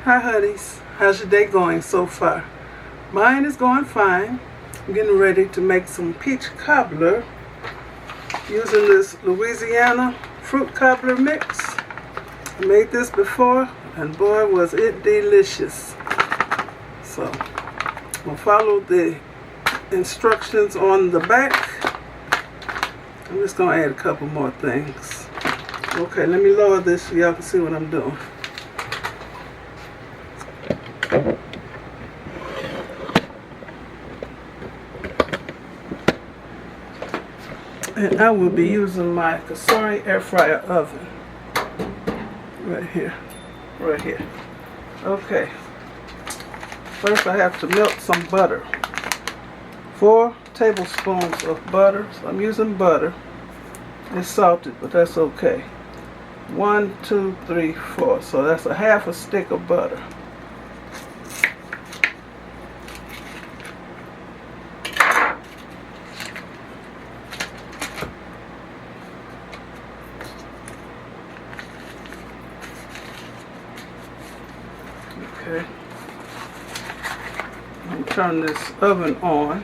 Hi honeys, how's your day going so far? Mine is going fine. I'm getting ready to make some peach cobbler using this Louisiana fruit cobbler mix. I made this before and boy was it delicious. So I'm going to follow the instructions on the back. I'm just going to add a couple more things. Okay, let me lower this so y'all can see what I'm doing. And I will be using my Cicero air fryer oven. Right here. Okay. First I have to melt some butter. 4 tablespoons of butter. So I'm using butter. It's salted, but that's okay. 1, 2, 3, 4. So that's a half a stick of butter. Okay. I'm turn this oven on.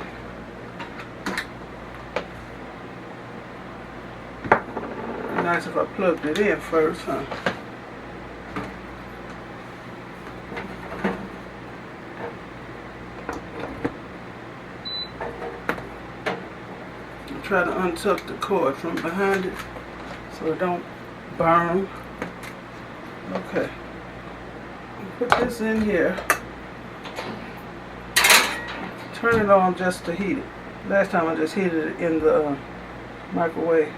Be nice if I plugged it in first, huh? I'll try to untuck the cord from behind it so it don't burn. Okay. Put this in here. Turn it on just to heat it. Last time I just heated it in the microwave.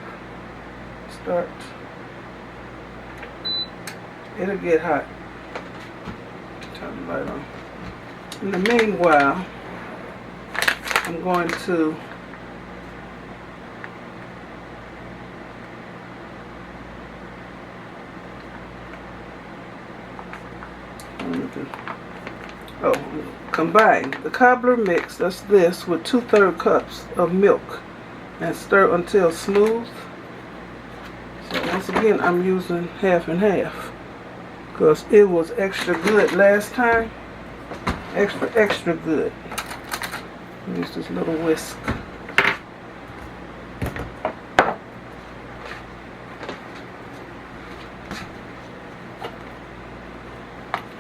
Start. It'll get hot. Turn the light on. In the meanwhile, I'm going to combine the cobbler mix, that's this, with 2/3 cups of milk and stir until smooth. So once again I'm using half and half because it was extra good last time. Extra good. Use this little whisk.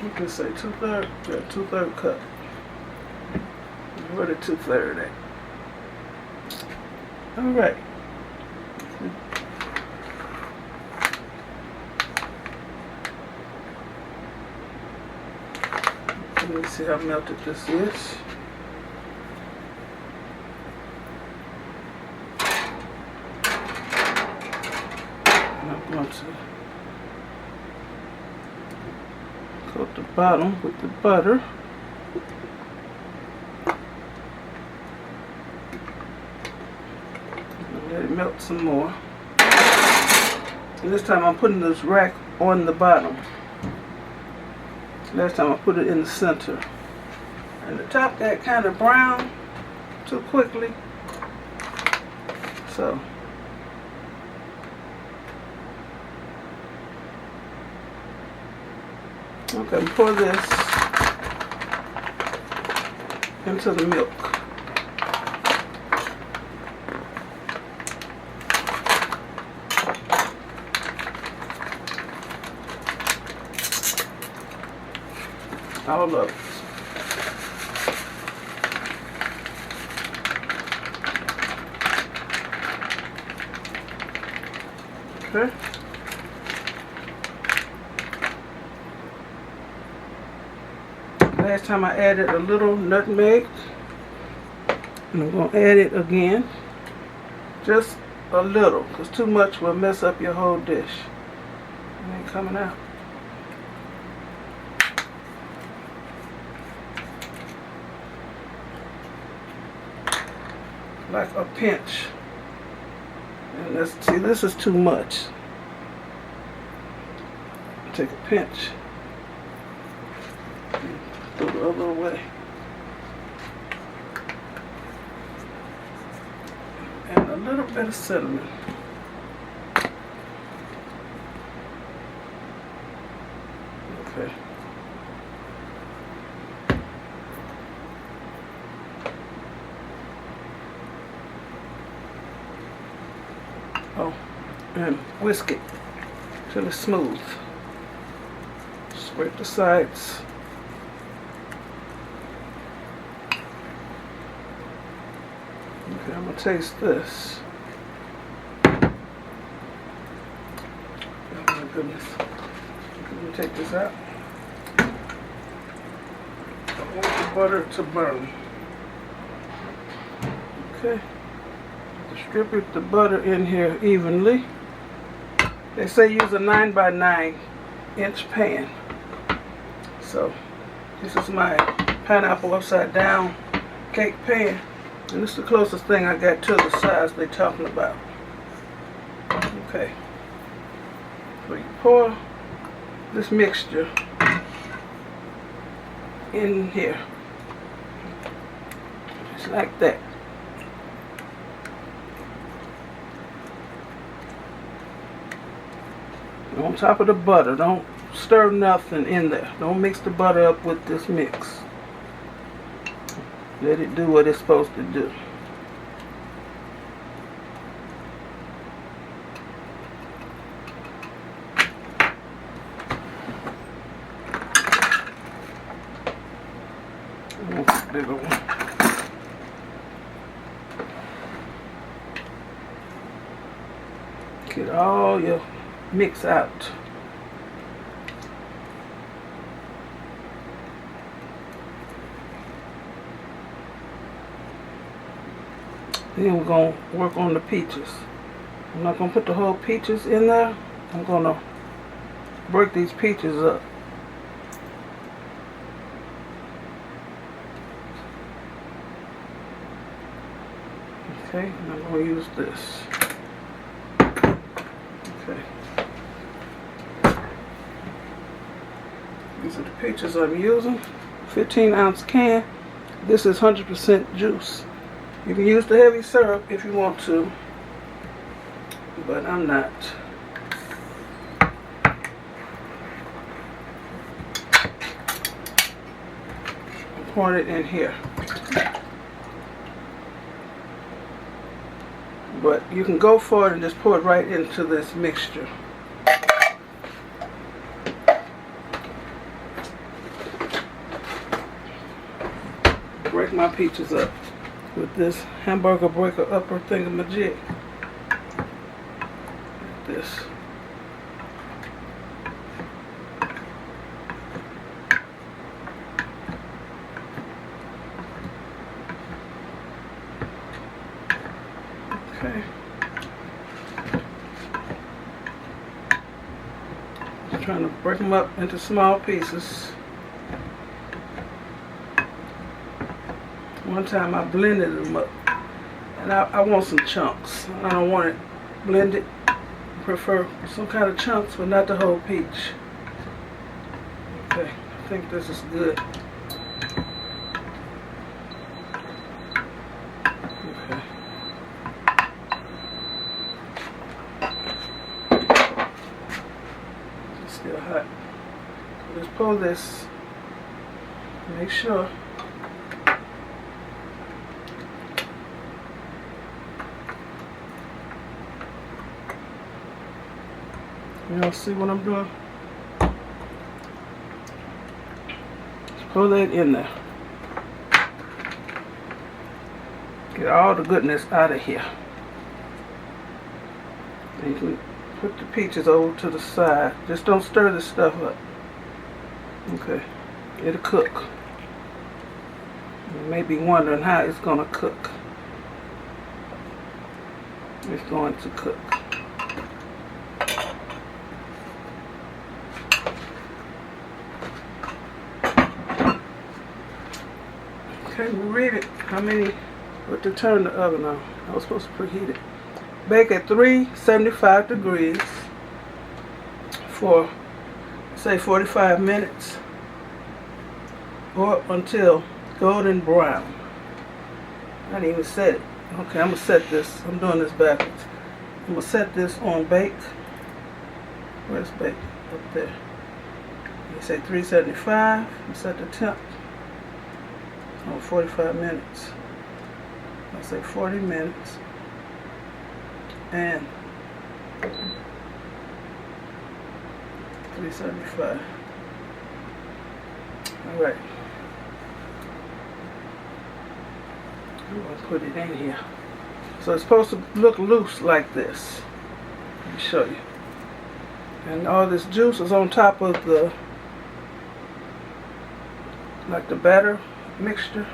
You can say 2/3, yeah, 2/3 cup. Where the 2/3 at? Alright. Let me see how melted this is. And I'm going to coat the bottom with the butter. And let it melt some more. And this time I'm putting this rack on the bottom. Last time I put it in the center. And the top got kind of brown too quickly. So okay, pour this into the milk. All of it. Okay. Last time I added a little nutmeg, and I'm going to add it again. Just a little, because too much will mess up your whole dish. It ain't coming out. Like a pinch. And let's see, this is too much. Take a pinch. Throw the other way. And a little bit of cinnamon. Okay. Oh, and whisk it till it's smooth. Scrape the sides. Okay, I'm gonna taste this. Oh my goodness. Let me take this out. I want the butter to burn. Okay. Distribute the butter in here evenly. They say use a 9 by 9 inch pan. So this is my pineapple upside down cake pan. And this is the closest thing I got to the size they're talking about. Okay. So you pour this mixture in here. Just like that. On top of the butter. Don't stir nothing in there. Don't mix the butter up with this mix. Let it do what it's supposed to do. Bigger one. Get all your mix out. Then we're going to work on the peaches. I'm not going to put the whole peaches in there. I'm going to break these peaches up. Okay, and I'm going to use this. Okay. These are the peaches I'm using. 15-ounce can. This is 100% juice. You can use the heavy syrup if you want to, but I'm not. I'm pouring it in here. But you can go for it and just pour it right into this mixture. Break my peaches up with this hamburger breaker upper thingamajig. Like this. Okay. I'm trying to break them up into small pieces. One time I blended them up, and I want some chunks. I don't want it blended. I prefer some kind of chunks, but not the whole peach. Okay, I think this is good. Okay. It's still hot. So let's pull this. Make sure. Y'all see what I'm doing? Just pull that in there. Get all the goodness out of here. And you can put the peaches over to the side. Just don't stir this stuff up. Okay. It'll cook. You may be wondering how it's going to cook. It's going to cook. Okay, read it. How many? What to turn the oven on? I was supposed to preheat it. Bake at 375 degrees for, say, 45 minutes or until golden brown. I didn't even set it. Okay, I'm going to set this. I'm doing this backwards. I'm going to set this on bake. Where's bake? Up there. You say 375. You set the temp on 45 minutes. I say 40 minutes. And $3.75. All right. I'm gonna put it in here. So it's supposed to look loose like this. Let me show you. And all this juice is on top of the, like the batter mixture.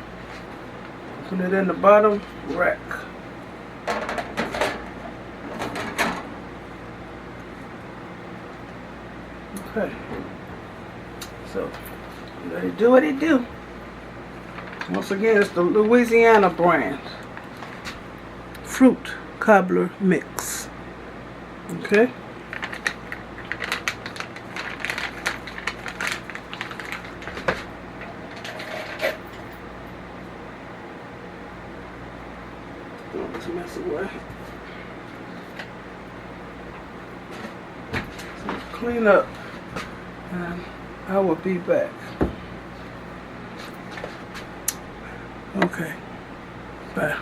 Put it in the bottom rack. Okay. So let it do what it do. Once again, it's the Louisiana brand fruit cobbler mix. Okay. Throw this mess away. So clean up, and I will be back. Okay, bye.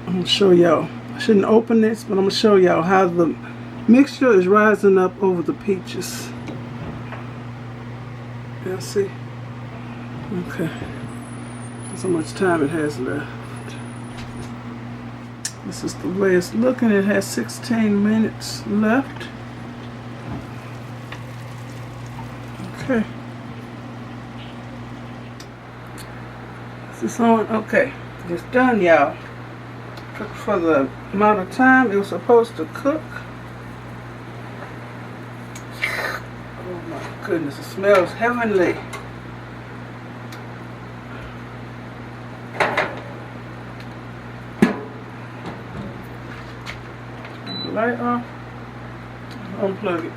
I'm gonna show y'all. I shouldn't open this, but I'm gonna show y'all how the mixture is rising up over the peaches. Y'all see? Okay. That's how much time it has left. This is the way it's looking. It has 16 minutes left. Okay. Is this on? Okay. It's done, y'all. Cooked for the amount of time it was supposed to cook. Oh my goodness, it smells heavenly. Light off. Unplug it.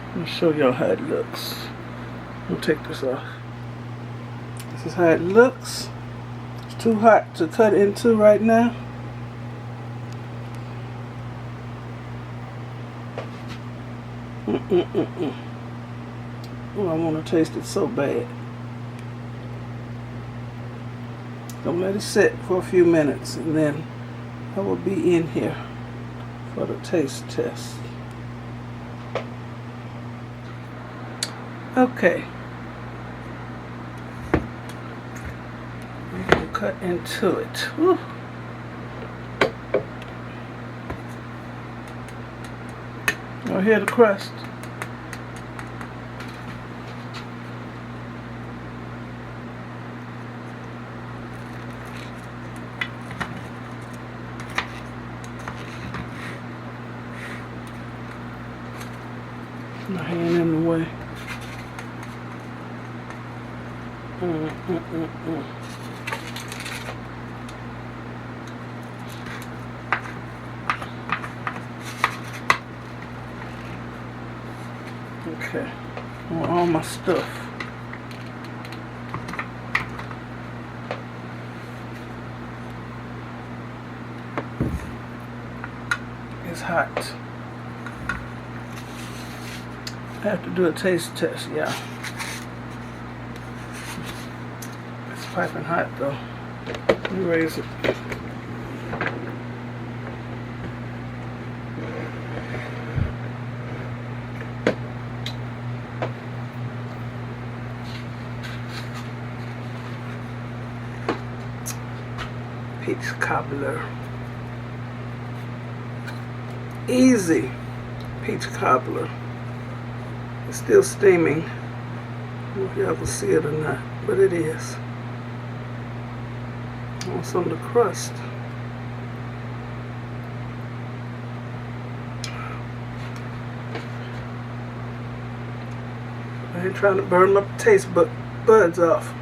Let me show y'all how it looks. We'll take this off. This is how it looks. It's too hot to cut into right now. Oh, I want to taste it so bad. Don't let it sit for a few minutes, and then I will be in here for the taste test. Okay. We'll cut into it. Whew. Oh, hear the crust. My hand in the way. Okay, well, all my stuff. It's hot. I have to do a taste test, yeah. It's piping hot though. Let me raise it. Peach cobbler. Easy peach cobbler. It's still steaming. I don't know if y'all can see it or not, but it is. I want some of the crust. I ain't trying to burn my taste buds off.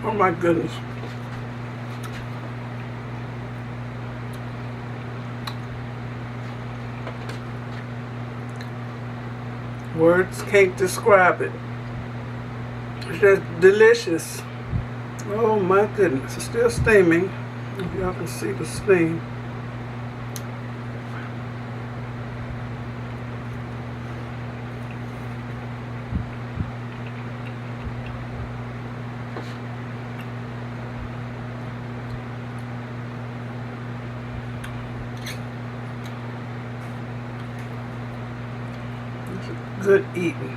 Oh my goodness. Words can't describe it. It's just delicious. Oh my goodness, it's still steaming. If y'all can see the steam. It's good eating.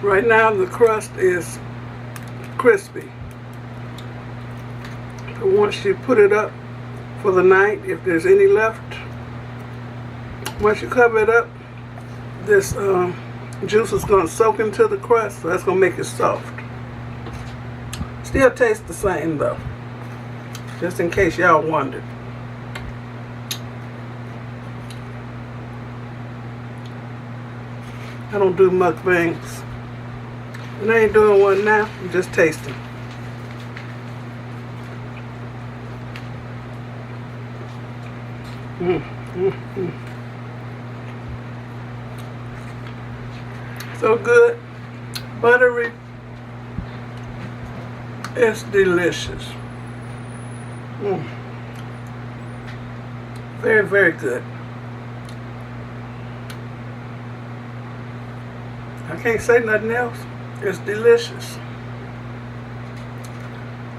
Right now the crust is crispy. But once you put it up for the night, if there's any left, once you cover it up, this juice is going to soak into the crust, so that's going to make it soft. Still tastes the same though, just in case y'all wondered. I don't do mukbangs, and I ain't doing one now. I'm just tasting. So good, buttery. It's delicious. Very, very good. I can't say nothing else. It's delicious.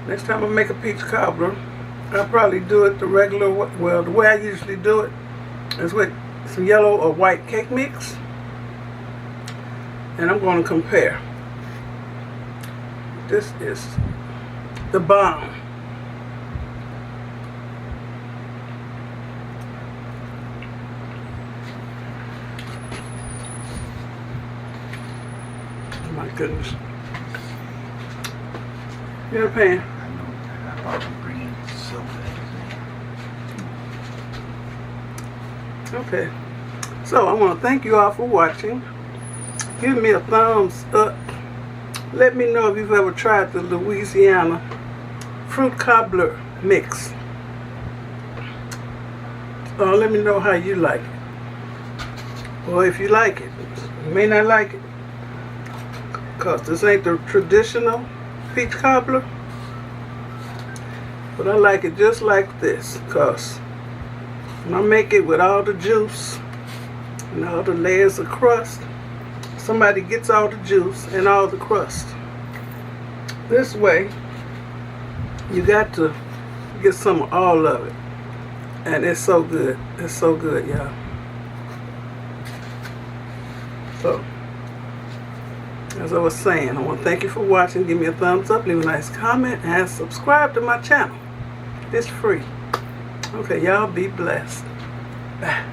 Next time I make a peach cobbler, I'll probably do it the regular way. Well, the way I usually do it is with some yellow or white cake mix. And I'm going to compare. This is the bomb. Oh my goodness. You got a pan? I know. I probably bring in silver. Okay. So I want to thank you all for watching. Give me a thumbs up. Let me know if you've ever tried the Louisiana fruit cobbler mix. Let me know how you like it. Or if you like it. You may not like it, because this ain't the traditional peach cobbler. But I like it just like this, because when I make it with all the juice and all the layers of crust, somebody gets all the juice and all the crust. This way, you got to get some of all of it. And it's so good. It's so good, y'all. So, as I was saying, I want to thank you for watching. Give me a thumbs up, leave a nice comment, and subscribe to my channel. It's free. Okay, y'all be blessed. Bye.